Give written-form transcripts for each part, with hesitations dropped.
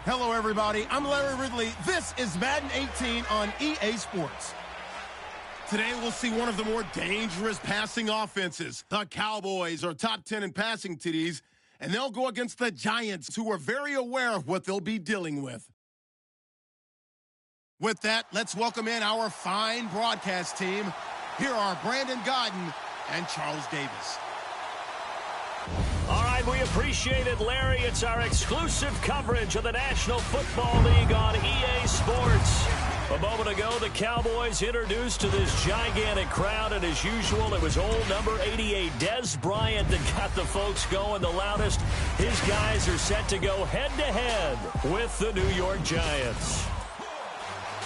Hello, everybody. I'm Larry Ridley. This is Madden 18 on EA Sports. Today, we'll see one of the more dangerous passing offenses. The Cowboys are top 10 in passing TDs, and they'll go against the Giants, who are very aware of what they'll be dealing with. With that, let's welcome in our fine broadcast team. Here are Brandon Godden and Charles Davis. All right, we appreciate it, Larry. It's our exclusive coverage of the National Football League on EA Sports. A moment ago, the Cowboys introduced to this gigantic crowd, and as usual, it was old number 88, Dez Bryant, that got the folks going the loudest. His guys are set to go head-to-head with the New York Giants.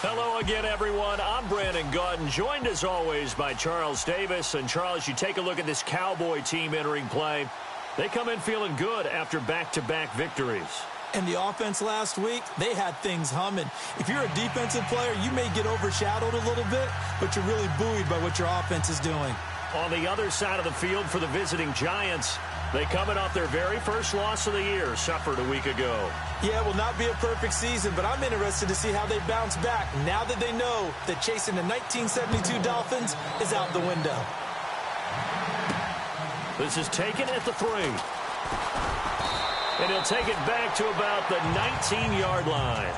Hello again, everyone. I'm Brandon Godden, joined as always by Charles Davis. And Charles, you take a look at this Cowboy team entering play. They come in feeling good after back-to-back victories. And the offense last week, they had things humming. If you're a defensive player, you may get overshadowed a little bit, but you're really buoyed by what your offense is doing. On the other side of the field for the visiting Giants, they coming off their very first loss of the year, suffered a week ago. Yeah, it will not be a perfect season, but I'm interested to see how they bounce back now that they know that chasing the 1972 Dolphins is out the window. This is taken at the 3. And he'll take it back to about the 19-yard line.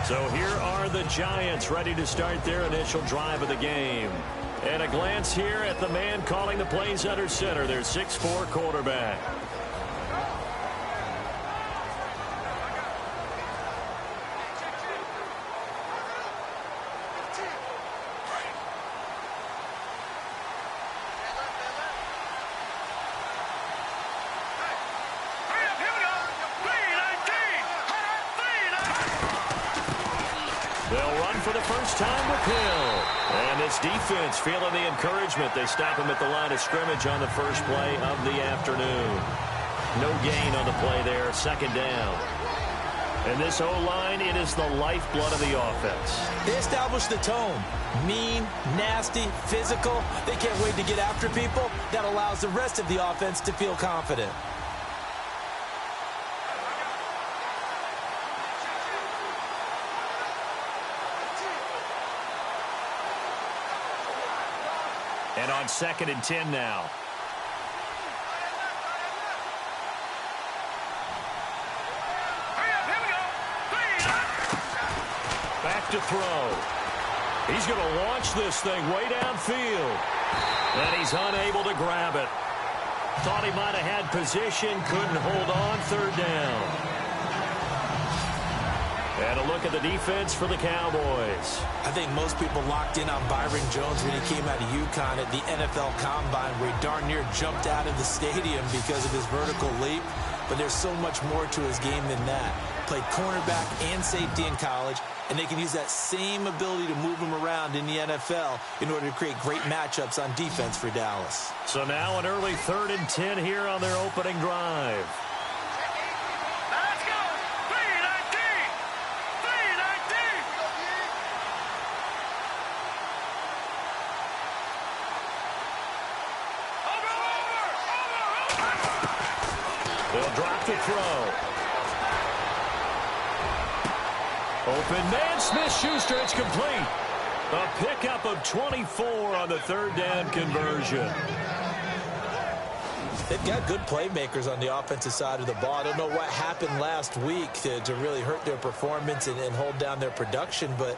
So here are the Giants ready to start their initial drive of the game. And a glance here at the man calling the plays under center, their 6'4" quarterback. They'll run for the first time with Hill. And this defense feeling the encouragement. They stop him at the line of scrimmage on the first play of the afternoon. No gain on the play there, second down. And this O-line, it is the lifeblood of the offense. They establish the tone. Mean, nasty, physical. They can't wait to get after people. That allows the rest of the offense to feel confident. And on 2nd and 10 now. Back to throw. He's going to launch this thing way downfield. And he's unable to grab it. Thought he might have had position, couldn't hold on, 3rd down. And a look at the defense for the Cowboys. I think most people locked in on Byron Jones when he came out of UConn at the NFL Combine, where he darn near jumped out of the stadium because of his vertical leap. But there's so much more to his game than that. Played cornerback and safety in college, and they can use that same ability to move him around in the NFL in order to create great matchups on defense for Dallas. So now an early 3rd and 10 here on their opening drive. They'll drop the throw. Open man, Smith-Schuster, it's complete. A pickup of 24 on the 3rd down conversion. They've got good playmakers on the offensive side of the ball. I don't know what happened last week to really hurt their performance and hold down their production, but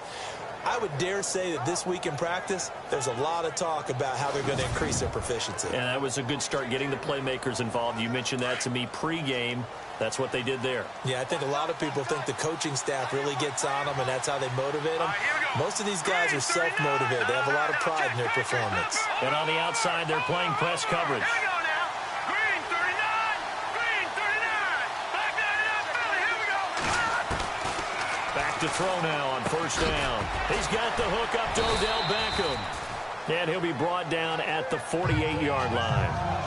I would dare say that this week in practice, there's a lot of talk about how they're going to increase their proficiency. And that was a good start, getting the playmakers involved. You mentioned that to me pregame. That's what they did there. Yeah, I think a lot of people think the coaching staff really gets on them, and that's how they motivate them. Most of these guys are self-motivated. They have a lot of pride in their performance. And on the outside, they're playing press coverage. Back to throw now on 1st down. He's got the hook up to Odell Beckham. And he'll be brought down at the 48-yard line.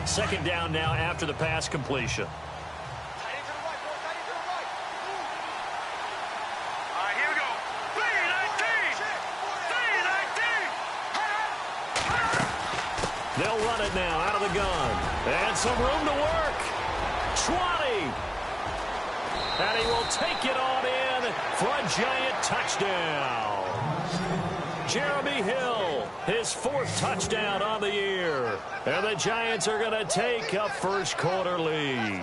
Second down now after the pass completion. it now out of the gun. And some room to work. 20. And he will take it on in for a Giant touchdown. Jeremy Hill, his 4th touchdown on the year. And the Giants are going to take a first-quarter lead.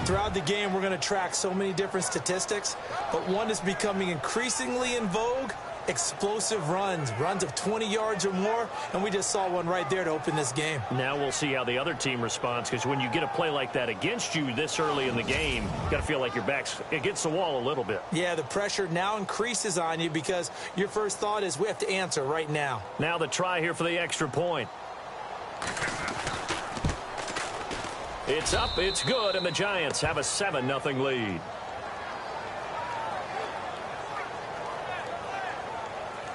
Throughout the game, we're going to track so many different statistics, but one is becoming increasingly in vogue: explosive runs of 20 yards or more, and we just saw one right there to open this game. Now we'll see how the other team responds, because when you get a play like that against you this early in the game, you got to feel like your back's against the wall a little bit. Yeah, the pressure now increases on you because your first thought is we have to answer right now. Now the try here for the extra point. It's up, it's good, and the Giants have a 7-0 lead.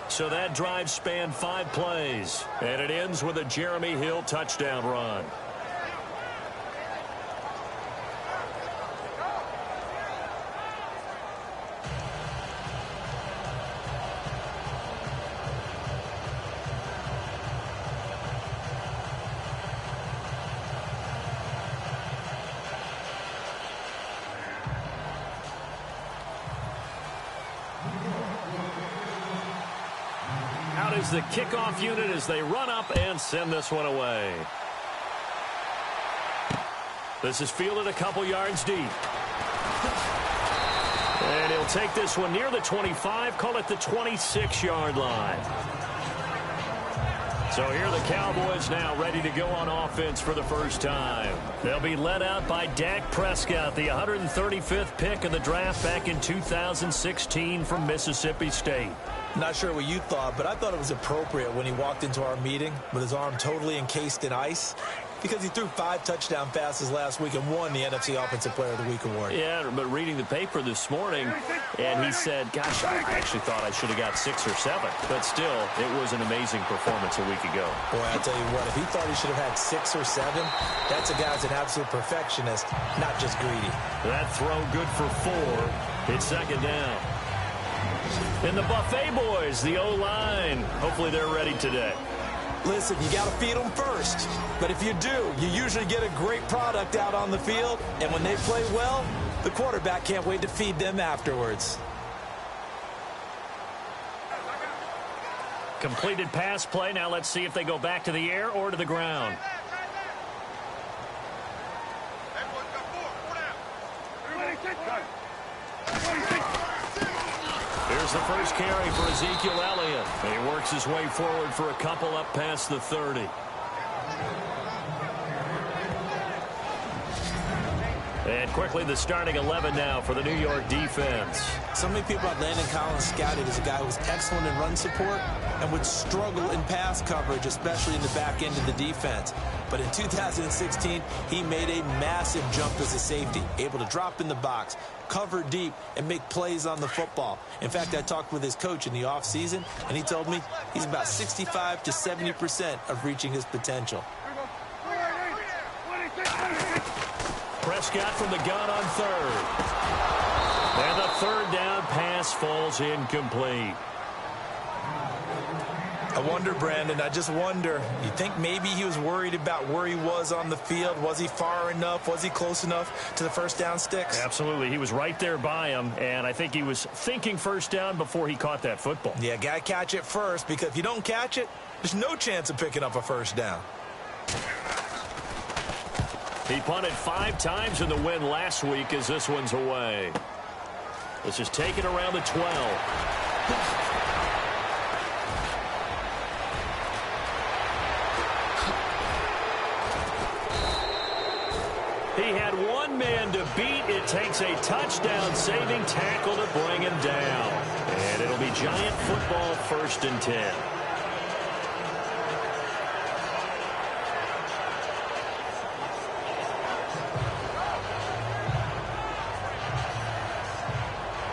So that drive spanned 5 plays, and it ends with a Jeremy Hill touchdown run. Out is the kickoff unit as they run up and send this one away. This is fielded a couple yards deep. And he'll take this one near the 25, call it the 26-yard line. So here the Cowboys now ready to go on offense for the first time. They'll be led out by Dak Prescott, the 135th pick of the draft back in 2016 from Mississippi State. Not sure what you thought, but I thought it was appropriate when he walked into our meeting with his arm totally encased in ice, because he threw 5 touchdown passes last week and won the NFC Offensive Player of the Week award. Yeah, but reading the paper this morning, and he said, gosh, I actually thought I should have got 6 or 7. But still, it was an amazing performance a week ago. Boy, I'll tell you what, if he thought he should have had 6 or 7, that's a guy who's an absolute perfectionist, not just greedy. That throw good for 4. It's second down. And the Buffet boys, the O-line, hopefully they're ready today. Listen, you got to feed them first. But if you do, you usually get a great product out on the field. And when they play well, the quarterback can't wait to feed them afterwards. Completed pass play. Now let's see if they go back to the air or to the ground. Here's the first carry for Ezekiel Elliott. And he works his way forward for a couple up past the 30. And quickly the starting 11 now for the New York defense. So many people have Landon Collins scouted as a guy who was excellent in run support and would struggle in pass coverage, especially in the back end of the defense. But in 2016, he made a massive jump as a safety, able to drop in the box, cover deep, and make plays on the football. In fact, I talked with his coach in the offseason, and he told me he's about 65 to 70% of reaching his potential. Prescott from the gun on third. And the third down pass falls incomplete. I wonder, Brandon, I just wonder, you think maybe he was worried about where he was on the field? Was he far enough? Was he close enough to the first down sticks? Absolutely. He was right there by him, and I think he was thinking first down before he caught that football. Yeah, got to catch it first, because if you don't catch it, there's no chance of picking up a first down. He punted 5 times in the win last week as this one's away. This is taken around the 12. He had one man to beat. It takes a touchdown-saving tackle to bring him down. And it'll be Giant football, 1st and 10.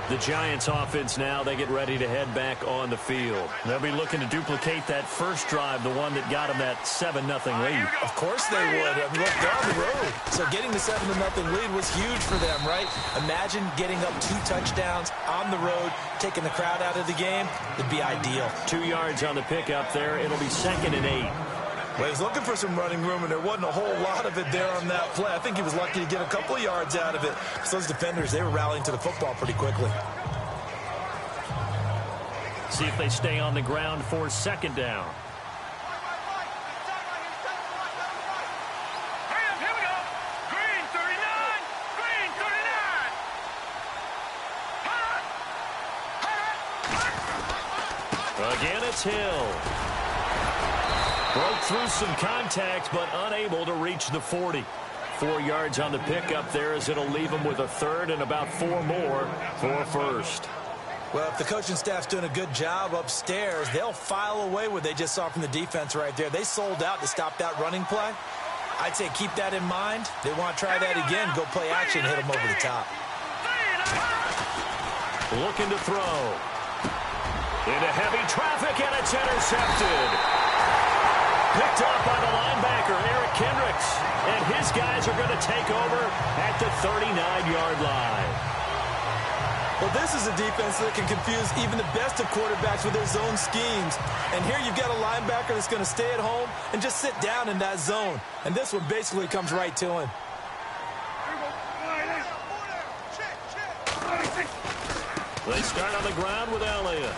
The Giants offense now, they get ready to head back on the field. They'll be looking to duplicate that first drive, the one that got them that 7-0 lead. Of course they would. I mean, look, they're on the road. So getting the 7-0 lead was huge for them, right? Imagine getting up 2 touchdowns on the road, taking the crowd out of the game. It'd be ideal. 2 yards on the pickup there. It'll be 2nd and 8. Well, he was looking for some running room, and there wasn't a whole lot of it there on that play. I think he was lucky to get a couple of yards out of it. So those defenders, they were rallying to the football pretty quickly. See if they stay on the ground for second down. Again, it's Hill. Broke through some contact, but unable to reach the 40. 4 yards on the pickup there as it'll leave him with a third and about 4 more for first. Well, if the coaching staff's doing a good job upstairs, they'll file away what they just saw from the defense right there. They sold out to stop that running play. I'd say keep that in mind. They want to try that again, go play action, hit them over the top. Looking to throw. Into heavy traffic, and it's intercepted. Picked up by the linebacker, Eric Kendricks. And his guys are going to take over at the 39-yard line. Well, this is a defense that can confuse even the best of quarterbacks with their zone schemes. And here you've got a linebacker that's going to stay at home and just sit down in that zone. And this one basically comes right to him. They start on the ground with Elliott.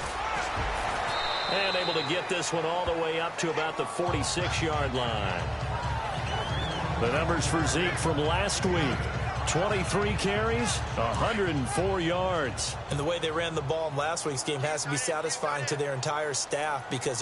And able to get this one all the way up to about the 46-yard line. The numbers for Zeke from last week. 23 carries, 104 yards. And the way they ran the ball in last week's game has to be satisfying to their entire staff because